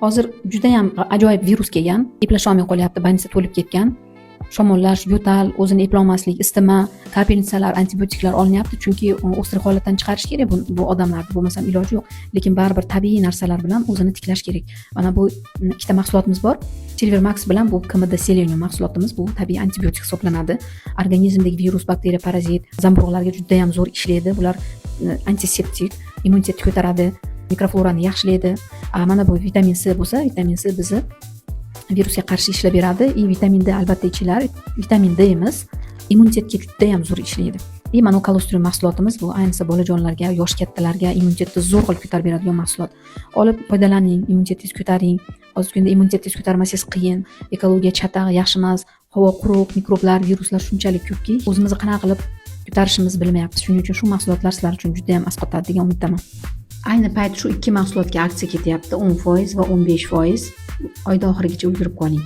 Hozir juda ham ajoyib virus kelgan, eplash olmay qolyapti, больница to'lib ketgan. Shamollash, yo'tal, o'zini eplolmaslik, isitma, kapelnitsalar, antibiotiklar olinyapti, chunki o'stir holatdan chiqarish kerak bu odamlarni, bo'lmasam iloji yo'q. Lekin baribir tabiiy narsalar bilan o'zini tiklash kerak. Mana bu ikkita mahsulotimiz bor. Silver Max bilan bu KMD Selenium mahsulotimiz, bu tabiiy antibiotik hisoblanadi. Organizmdagi virus, bakteriya, parazit, zamburug'larga juda ham zo'r ishlaydi. Bular antiseptik, immunitetni ko'taradi, mikroflorani yaxshilaydi. Mana bu vitamin C bo'lsa, vitamin C bizni virusga qarshi ishlab beradi. Vitamin D albatta ichiladi. Vitamin D emas, immunitetga juda ham zo'r ishlaydi. Monokolostrum mahsulotimiz bu ayniqsa bolajonlarga, yosh kattalarga immunitetni zo'r qilib ko'tarib beradigan mahsulot. Olib foydalaning, immunitetingizni ko'taring. Hozirgi kunda immunitetingizni ko'tarmasangiz qiyin, ekologiya chatag'i yaxshi emas, havo quruq, mikroblar, viruslar shunchalik ko'pki, o'zimizni qanaqa qilib ko'tarishimizni bilmayapmiz. Shuning uchun shu mahsulotlar sizlar uchun juda ham asqotadi degan umiddaman. Ayni payt shu ikki mahsulotga aksiya ketyapti, 10% va 15%. Oyda oxirigacha ulgurib qoling.